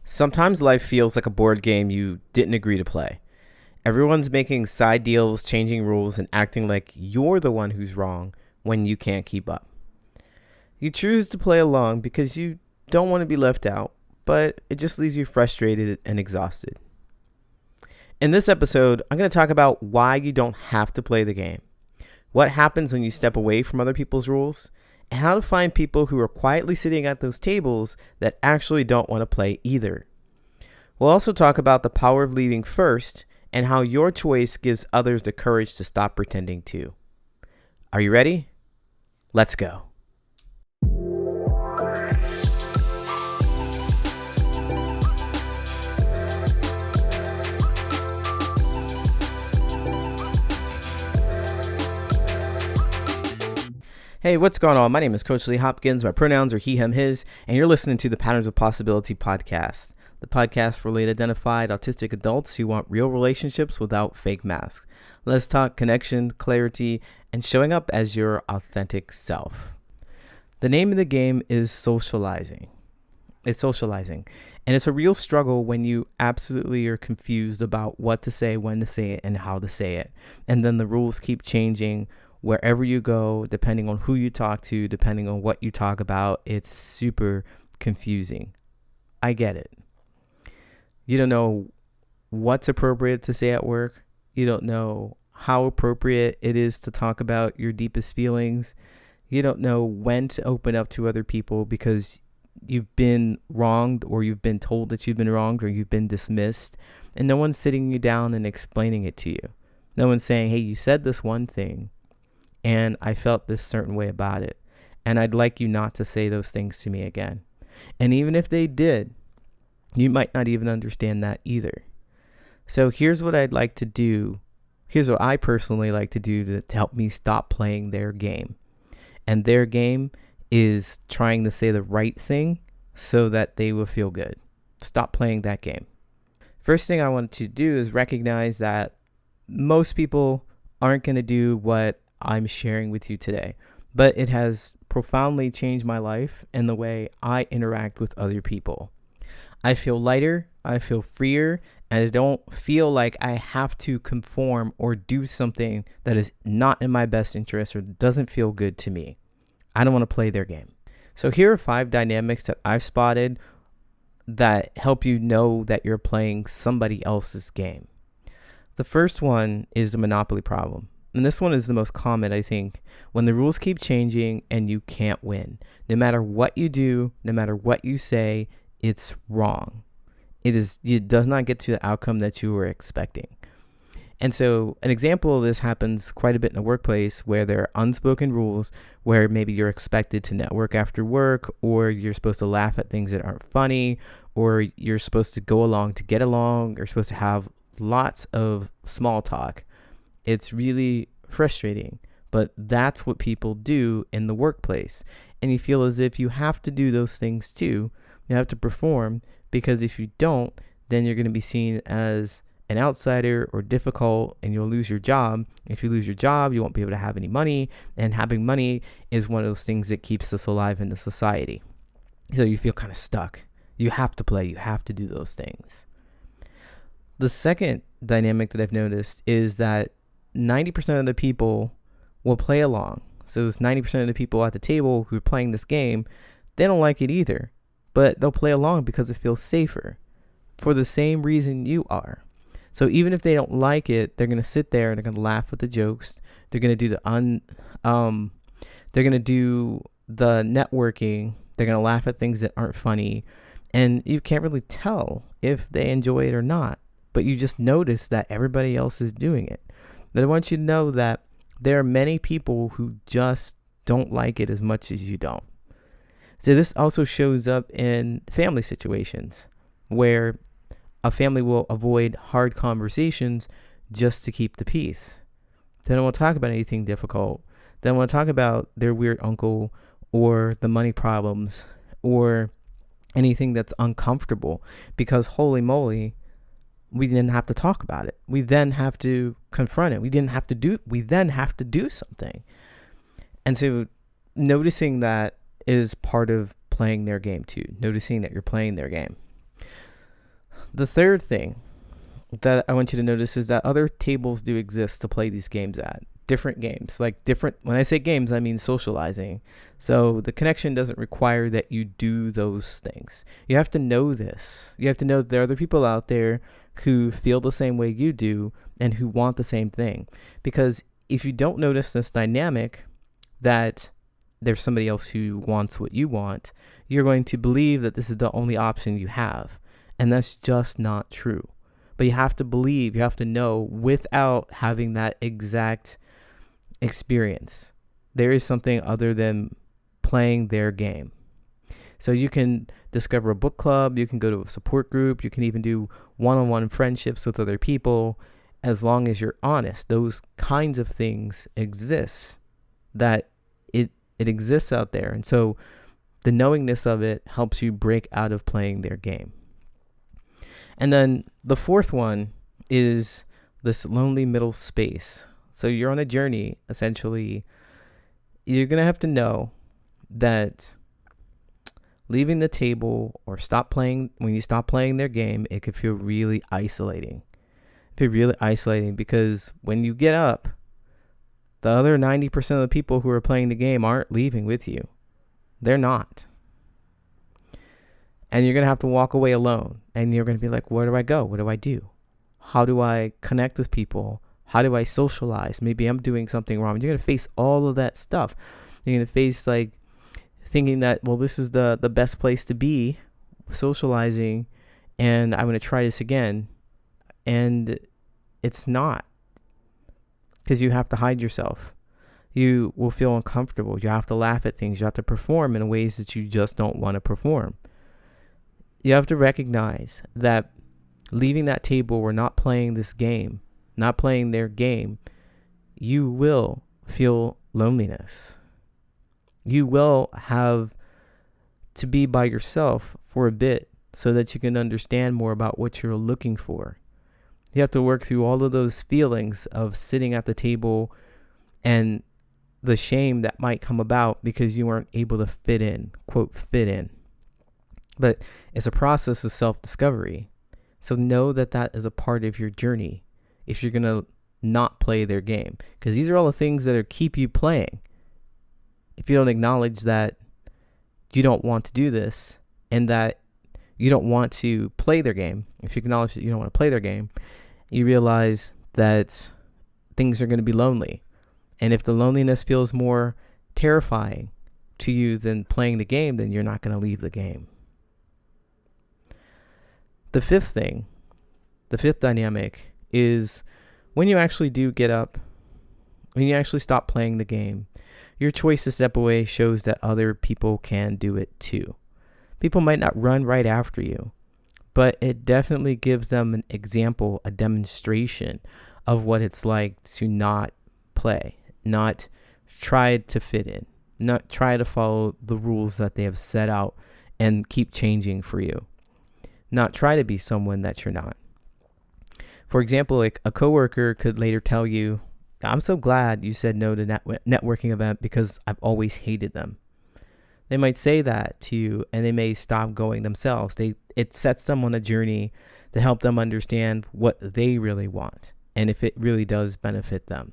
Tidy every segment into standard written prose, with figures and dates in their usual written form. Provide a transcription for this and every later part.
Sometimes life feels like a board game you didn't agree to play. Everyone's making side deals, changing rules, and acting like you're the one who's wrong when you can't keep up. You choose to play along because you don't want to be left out, but it just leaves you frustrated and exhausted. In this episode, I'm going to talk about why you don't have to play the game, what happens when you step away from other people's rules, and how to find people who are quietly sitting at those tables that actually don't want to play either. We'll also talk about the power of leaving first and how your choice gives others the courage to stop pretending too. Are you ready? Let's go. Hey, what's going on? My name is Coach Lee Hopkins. My pronouns are he, him, his, and you're listening to the Patterns of Possibility podcast, the podcast for late identified autistic adults who want real relationships without fake masks. Let's talk connection, clarity, and showing up as your authentic self. The name of the game is socializing. It's socializing, and it's a real struggle when you absolutely are confused about what to say, when to say it, and how to say it. And then the rules keep changing wherever you go, depending on who you talk to, depending on what you talk about. It's super confusing. I get it. You don't know what's appropriate to say at work. You don't know how appropriate it is to talk about your deepest feelings. You don't know when to open up to other people because you've been wronged, or you've been told that you've been wronged, or you've been dismissed, and no one's sitting you down and explaining it to you. No one's saying, hey, you said this one thing and I felt this certain way about it, and I'd like you not to say those things to me again. And even if they did, you might not even understand that either. So here's what I'd like to do. Here's what I personally like to do to help me stop playing their game. And their game is trying to say the right thing so that they will feel good. Stop playing that game. First thing I want to do is recognize that most people aren't going to do what I'm sharing with you today, but it has profoundly changed my life and the way I interact with other people. I feel lighter, I feel freer, and I don't feel like I have to conform or do something that is not in my best interest or doesn't feel good to me. I don't want to play their game. So here are 5 dynamics that I've spotted that help you know that you're playing somebody else's game. The first one is the monopoly problem. And this one is the most common, I think, when the rules keep changing and you can't win. No matter what you do, no matter what you say, it's wrong. It does not get to the outcome that you were expecting. And so an example of this happens quite a bit in the workplace, where there are unspoken rules where maybe you're expected to network after work, or you're supposed to laugh at things that aren't funny, or you're supposed to go along to get along, or supposed to have lots of small talk. It's really frustrating, but that's what people do in the workplace. And you feel as if you have to do those things too. You have to perform, because if you don't, then you're going to be seen as an outsider or difficult, and you'll lose your job. If you lose your job, you won't be able to have any money, and having money is one of those things that keeps us alive in the society. So you feel kind of stuck. You have to play. You have to do those things. The second dynamic that I've noticed is that 90% of the people will play along. So it's 90% of the people at the table who are playing this game, they don't like it either, but they'll play along because it feels safer for the same reason you are. So even if they don't like it, they're going to sit there and they're going to laugh at the jokes. They're going to do the networking. They're going to laugh at things that aren't funny, and you can't really tell if they enjoy it or not, but you just notice that everybody else is doing it. But I want you to know that there are many people who just don't like it as much as you don't. So this also shows up in family situations where a family will avoid hard conversations just to keep the peace. They don't want to talk about anything difficult. They don't want to talk about their weird uncle or the money problems or anything that's uncomfortable, because holy moly, we didn't have to talk about it. We then have to confront it. We then have to do something. And so noticing that is part of playing their game too. Noticing that you're playing their game. The third thing that I want you to notice is that other tables do exist to play these games at. Different games, when I say games, I mean socializing. So the connection doesn't require that you do those things. You have to know this. You have to know that there are other people out there who feel the same way you do and who want the same thing. Because if you don't notice this dynamic that there's somebody else who wants what you want, you're going to believe that this is the only option you have. And that's just not true. But you have to believe, you have to know without having that exact experience. There is something other than playing their game. So you can discover a book club, you can go to a support group, you can even do one-on-one friendships with other people. As long as you're honest, those kinds of things exist, that it exists out there. And so the knowingness of it helps you break out of playing their game. And then the fourth one is this lonely middle space. So you're on a journey, essentially. You're going to have to know that leaving the table or when you stop playing their game, it could feel really isolating. Because when you get up, the other 90% of the people who are playing the game aren't leaving with you. They're not. And you're going to have to walk away alone. And you're going to be like, where do I go? What do I do? How do I connect with people? How do I socialize? Maybe I'm doing something wrong. You're going to face all of that stuff. You're going to face thinking that, well, this is the best place to be socializing, and I'm going to try this again. And it's not, because you have to hide yourself. You will feel uncomfortable. You have to laugh at things. You have to perform in ways that you just don't want to perform. You have to recognize that leaving that table or not playing this game, not playing their game, you will feel loneliness. You will have to be by yourself for a bit so that you can understand more about what you're looking for. You have to work through all of those feelings of sitting at the table and the shame that might come about because you weren't able to fit in, quote, fit in. But it's a process of self-discovery. So know that that is a part of your journey if you're going to not play their game. Because these are all the things that keep you playing. If you don't acknowledge that you don't want to do this and that you don't want to play their game, if you acknowledge that you don't want to play their game, you realize that things are going to be lonely. And if the loneliness feels more terrifying to you than playing the game, then you're not going to leave the game. The fifth dynamic is when you actually do get up, when you actually stop playing the game, your choice to step away shows that other people can do it too. People might not run right after you, but it definitely gives them an example, a demonstration of what it's like to not play, not try to fit in, not try to follow the rules that they have set out and keep changing for you, not try to be someone that you're not. For example, like a coworker could later tell you, I'm so glad you said no to networking event because I've always hated them. They might say that to you and they may stop going themselves. It sets them on a journey to help them understand what they really want and if it really does benefit them.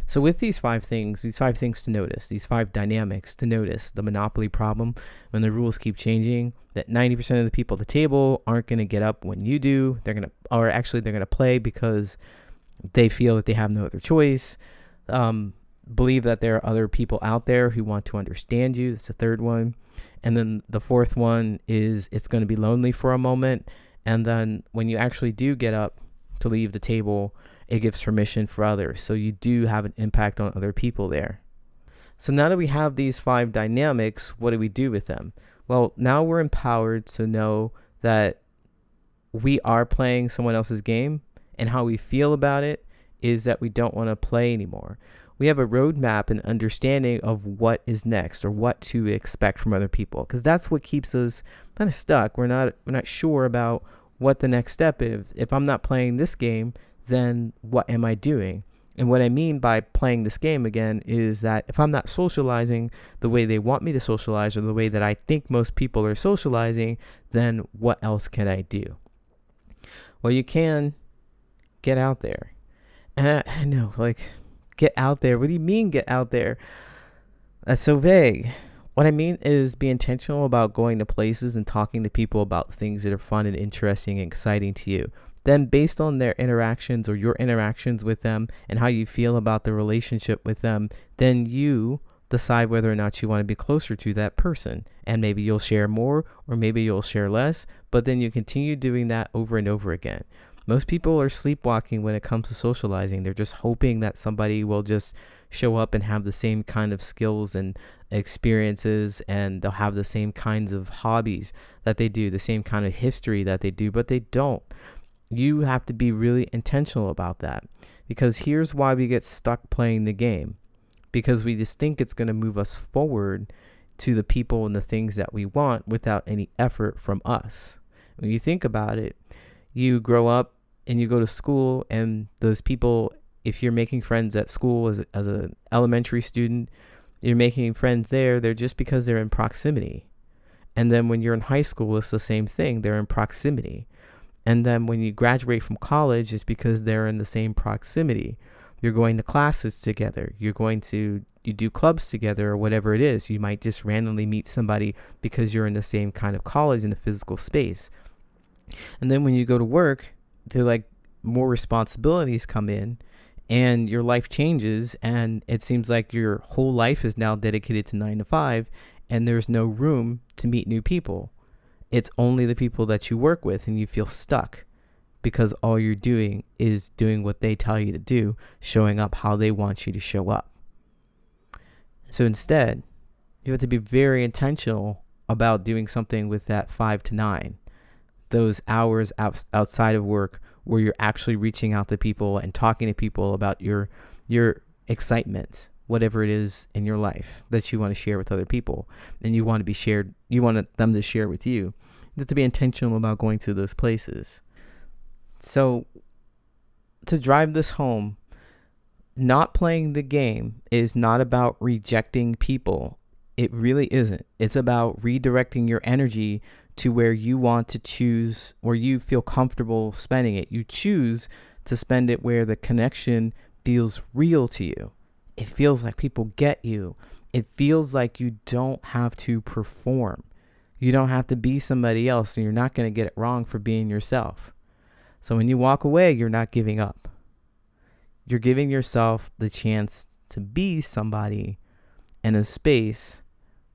So with these five things to notice, these five dynamics to notice, the monopoly problem, when the rules keep changing, that 90% of the people at the table aren't going to get up when you do. They're going to play because they feel that they have no other choice. Believe that there are other people out there who want to understand you. That's the third one. And then the fourth one is it's going to be lonely for a moment. And then when you actually do get up to leave the table, it gives permission for others. So you do have an impact on other people there. So now that we have these five dynamics, what do we do with them? Well, now we're empowered to know that we are playing someone else's game, and how we feel about it is that we don't want to play anymore. We have a roadmap and understanding of what is next or what to expect from other people, because that's what keeps us kind of stuck. We're not sure about what the next step is. If I'm not playing this game, then what am I doing? And what I mean by playing this game again is that if I'm not socializing the way they want me to socialize or the way that I think most people are socializing, then what else can I do? Well, you can get out there. And I know, like, get out there. What do you mean get out there? That's so vague. What I mean is be intentional about going to places and talking to people about things that are fun and interesting and exciting to you. Then based on their interactions or your interactions with them and how you feel about the relationship with them, then you decide whether or not you want to be closer to that person. And maybe you'll share more or maybe you'll share less, but then you continue doing that over and over again. Most people are sleepwalking when it comes to socializing. They're just hoping that somebody will just show up and have the same kind of skills and experiences, and they'll have the same kinds of hobbies that they do, the same kind of history that they do, but they don't. You have to be really intentional about that, because here's why we get stuck playing the game. Because we just think it's going to move us forward to the people and the things that we want without any effort from us. When you think about it, you grow up and you go to school, and those people, if you're making friends at school as an elementary student, you're making friends there. They're just because they're in proximity. And then when you're in high school, it's the same thing. They're in proximity. And then when you graduate from college, it's because they're in the same proximity. You're going to classes together. You do clubs together or whatever it is. You might just randomly meet somebody because you're in the same kind of college in the physical space. And then when you go to work, they're like more responsibilities come in and your life changes, and it seems like your whole life is now dedicated to 9 to 5, and there's no room to meet new people. It's only the people that you work with, and you feel stuck because all you're doing is doing what they tell you to do, showing up how they want you to show up. So instead, you have to be very intentional about doing something with that 5 to 9. Those hours outside of work where you're actually reaching out to people and talking to people about your excitement, whatever it is in your life that you want to share with other people, and you want them to share with you. You have to be intentional about going to those places. So to drive this home, not playing the game is not about rejecting people. It really isn't. It's about redirecting your energy to where you want to choose, where you feel comfortable spending it. You choose to spend it where the connection feels real to you. It feels like people get you. It feels like you don't have to perform. You don't have to be somebody else, and you're not going to get it wrong for being yourself. So when you walk away, you're not giving up. You're giving yourself the chance to be somebody in a space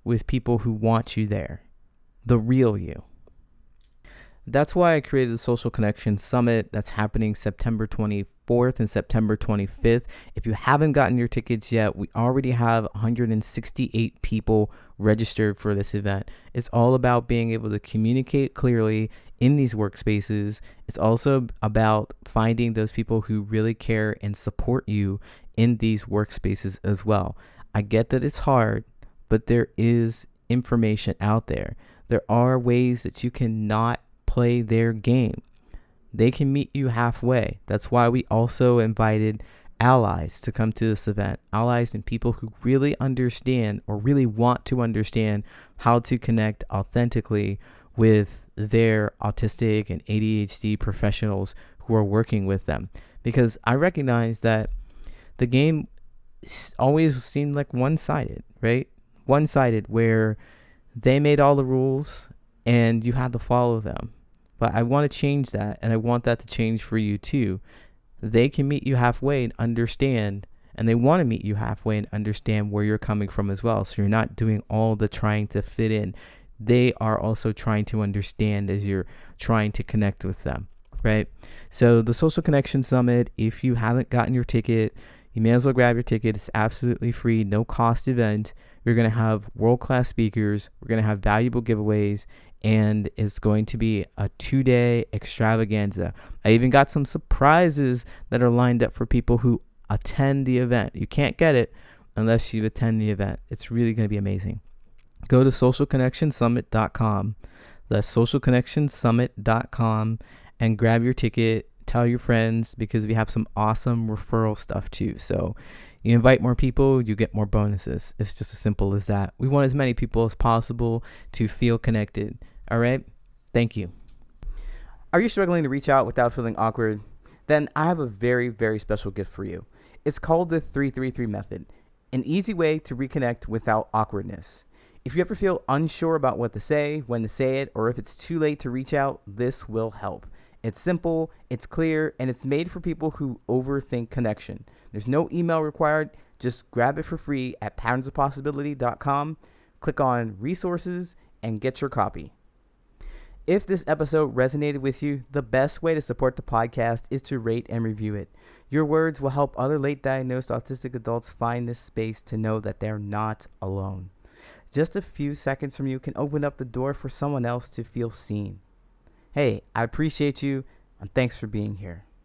with people who want you there. The real you. That's why I created the Social Connection Summit that's happening September 24th and September 25th. If you haven't gotten your tickets yet, we already have 168 people registered for this event. It's all about being able to communicate clearly in these workspaces. It's also about finding those people who really care and support you in these workspaces as well. I get that it's hard, but there is information out there. There are ways that you cannot play their game. They can meet you halfway. That's why we also invited allies to come to this event. Allies and people who really understand or really want to understand how to connect authentically with their autistic and ADHD professionals who are working with them. Because I recognize that the game always seemed like one-sided, right? One-sided, where they made all the rules and you had to follow them. But I want to change that, and I want that to change for you too. They can meet you halfway and understand, and they want to meet you halfway and understand where you're coming from as well. So you're not doing all the trying to fit in. They are also trying to understand as you're trying to connect with them, right? So the Social Connection Summit, if you haven't gotten your ticket, you may as well grab your ticket. It's absolutely free, no cost event. You're going to have world-class speakers. We're going to have valuable giveaways, and it's going to be a 2-day extravaganza. I even got some surprises that are lined up for people who attend the event. You can't get it unless you attend the event. It's really going to be amazing. Go to socialconnectionsummit.com. That's socialconnectionsummit.com and grab your ticket. Tell your friends, because we have some awesome referral stuff too. So you invite more people, you get more bonuses. It's just as simple as that. We want as many people as possible to feel connected. All right. Thank you. Are you struggling to reach out without feeling awkward? Then I have a very, very special gift for you. It's called the 333 method, an easy way to reconnect without awkwardness. If you ever feel unsure about what to say, when to say it, or if it's too late to reach out, this will help. It's simple, it's clear, and it's made for people who overthink connection. There's no email required. Just grab it for free at patternsofpossibility.com, click on resources, and get your copy. If this episode resonated with you, the best way to support the podcast is to rate and review it. Your words will help other late diagnosed autistic adults find this space to know that they're not alone. Just a few seconds from you can open up the door for someone else to feel seen. Hey, I appreciate you, and thanks for being here.